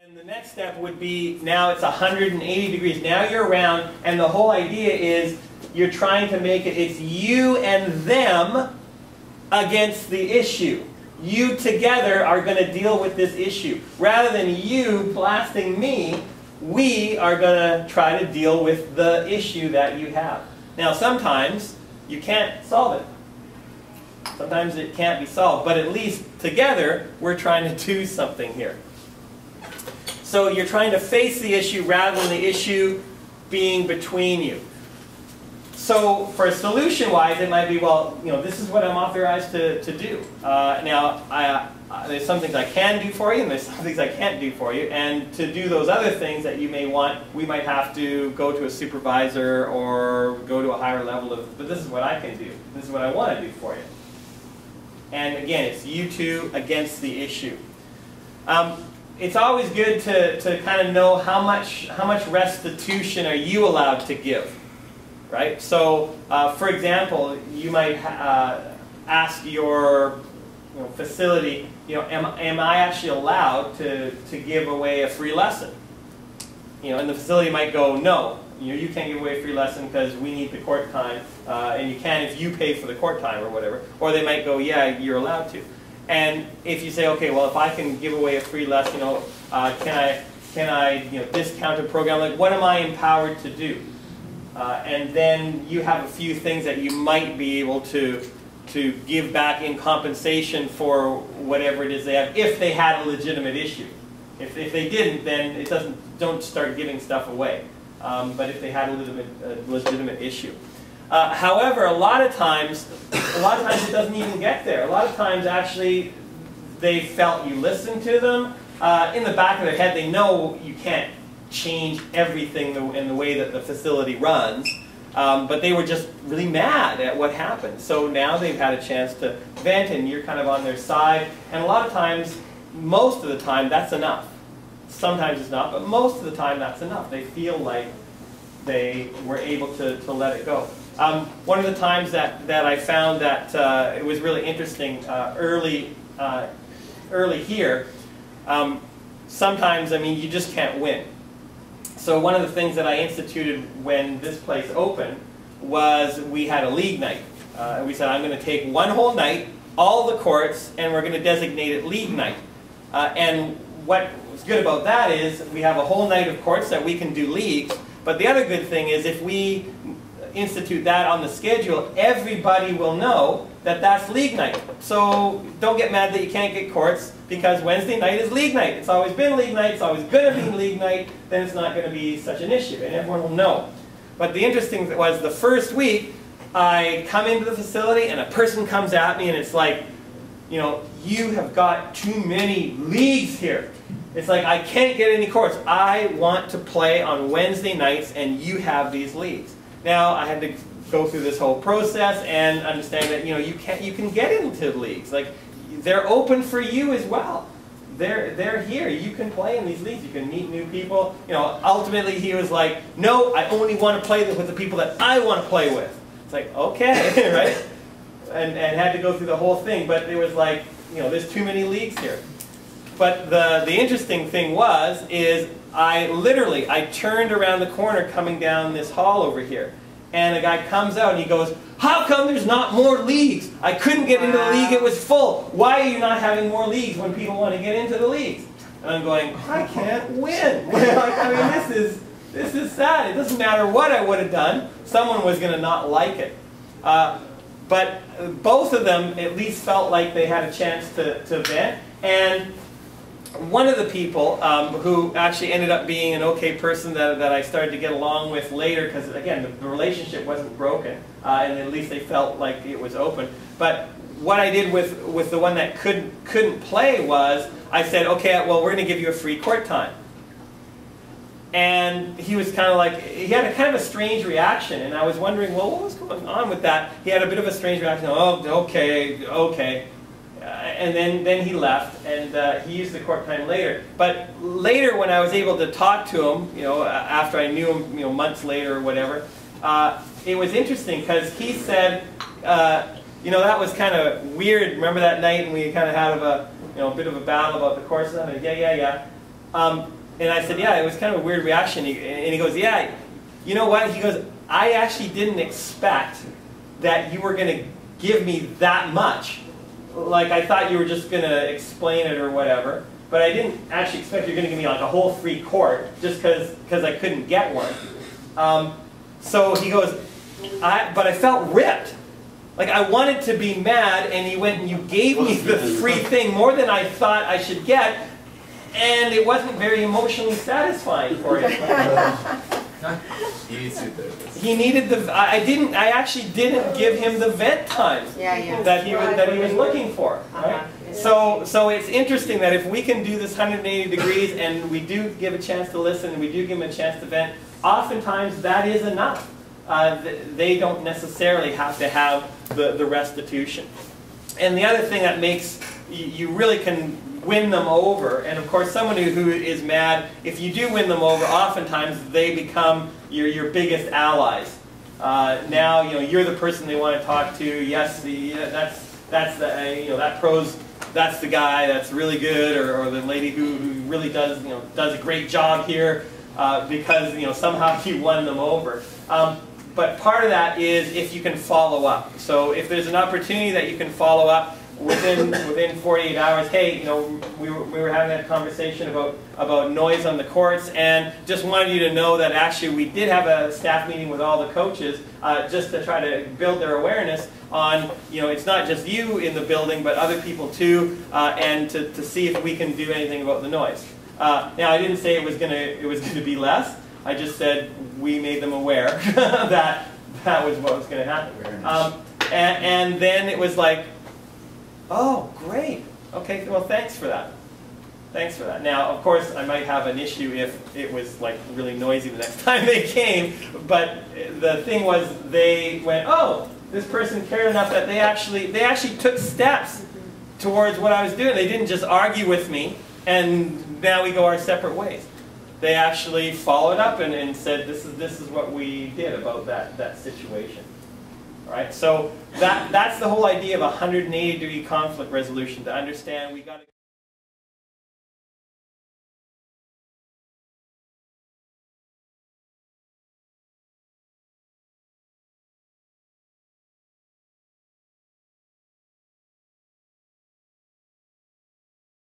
And the next step would be, now it's 180 degrees. Now you're around, and the whole idea is you're trying to make it, it's you and them against the issue. You together are going to deal with this issue. Rather than you blasting me, we are going to try to deal with the issue that you have. Now sometimes you can't solve it. Sometimes it can't be solved, but at least together we're trying to do something here. So you're trying to face the issue rather than the issue being between you. So for solution-wise, it might be, well, you know, this is what I'm authorized to do. Now, there's some things I can do for you, and there's some things I can't do for you. And to do those other things that you may want, we might have to go to a supervisor or go to a higher level of, but this is what I can do. This is what I want to do for you. And again, it's you two against the issue. It's always good to kind of know how much restitution are you allowed to give, right? So, for example, you might ask your facility, am I actually allowed to give away a free lesson? And the facility might go, no, you can't give away a free lesson because we need the court time, and you can if you pay for the court time or whatever. Or they might go, yeah, you're allowed to. And if you say, okay, well, if I can give away a free lesson, can I discount a program? Like, what am I empowered to do? And then you have a few things that you might be able to give back in compensation for whatever it is they have, if they had a legitimate issue. If they didn't, then don't start giving stuff away. But if they had a legitimate issue. However, a lot of times it doesn't even get there. A lot of times, actually, they felt you listened to them. In the back of their head, they know you can't change everything in the way that the facility runs. But they were just really mad at what happened. So now they've had a chance to vent, and you're kind of on their side. And a lot of times, most of the time, that's enough. Sometimes it's not, but most of the time, that's enough. They feel like they were able to let it go. One of the times that I found that it was really interesting early here, sometimes, you just can't win. So one of the things that I instituted when this place opened was we had a league night. We said, I'm going to take one whole night, all the courts, and we're going to designate it league night. And what was good about that is we have a whole night of courts that we can do leagues. But the other good thing is if we institute that on the schedule, everybody will know that that's league night. So don't get mad that you can't get courts, because Wednesday night is league night. It's always been league night. It's always going to be league night. Then it's not going to be such an issue, and everyone will know. But the interesting thing was the first week, I come into the facility and a person comes at me and it's like, you have got too many leagues here. It's like, I can't get any courts. I want to play on Wednesday nights and you have these leagues. Now, I had to go through this whole process and understand that, you can get into leagues. Like, they're open for you as well. They're here. You can play in these leagues. You can meet new people. Ultimately he was like, no, I only want to play with the people that I want to play with. It's like, okay, right? And had to go through the whole thing. But it was like, there's too many leagues here. But the interesting thing is I turned around the corner coming down this hall over here. And a guy comes out and he goes, how come there's not more leagues? I couldn't get into the league, it was full. Why are you not having more leagues when people want to get into the leagues? And I'm going, I can't win. This is sad. It doesn't matter what I would have done. Someone was going to not like it. But both of them at least felt like they had a chance to vent. And one of the people who actually ended up being an okay person that I started to get along with later, because again, the relationship wasn't broken, and at least they felt like it was open. But what I did with the one that couldn't play was, I said, okay, well, we're going to give you a free court time. And he was kind of like, he had a kind of a strange reaction, and I was wondering, well, what was going on with that? He had a bit of a strange reaction. Oh, okay. And then he left, and he used the court time later. But later, when I was able to talk to him, after I knew him, months later or whatever, it was interesting because he said, that was kind of weird. Remember that night, and we kind of had a bit of a battle about the course? Yeah. And I said, yeah, it was kind of a weird reaction. And he goes, yeah, you know what? He goes, I actually didn't expect that you were going to give me that much. Like, I thought you were just going to explain it or whatever. But I didn't actually expect you were going to give me like a whole free quart just because I couldn't get one. So he goes, but I felt ripped. Like, I wanted to be mad, and he went and you gave me the free thing more than I thought I should get, and it wasn't very emotionally satisfying for him. He needed the. I actually didn't give him the vent time that he was looking for. Right? So it's interesting that if we can do this 180 degrees and we do give a chance to listen and we do give him a chance to vent, oftentimes that is enough. They don't necessarily have to have the restitution. And the other thing that makes you really can win them over, and of course someone who is mad, if you do win them over, oftentimes they become your biggest allies. Now you're the person they want to talk to. Yes, that's the guy that's really good, or the lady who really does a great job here because somehow you won them over. But part of that is if you can follow up. So if there's an opportunity that you can follow up within 48 hours, hey, we were having a conversation about noise on the courts, and just wanted you to know that actually we did have a staff meeting with all the coaches just to try to build their awareness on, it's not just you in the building, but other people too, and to see if we can do anything about the noise. Now, I didn't say it was gonna be less. I just said we made them aware that was what was going to happen. And then it was like, oh, great. Okay, well, thanks for that. Thanks for that. Now, of course, I might have an issue if it was like really noisy the next time they came. But the thing was, they went, oh, this person cared enough that they actually took steps towards what I was doing. They didn't just argue with me, and now we go our separate ways. They actually followed up and said, this is what we did about that situation. All right, so that's the whole idea of a 180-degree conflict resolution, to understand we got to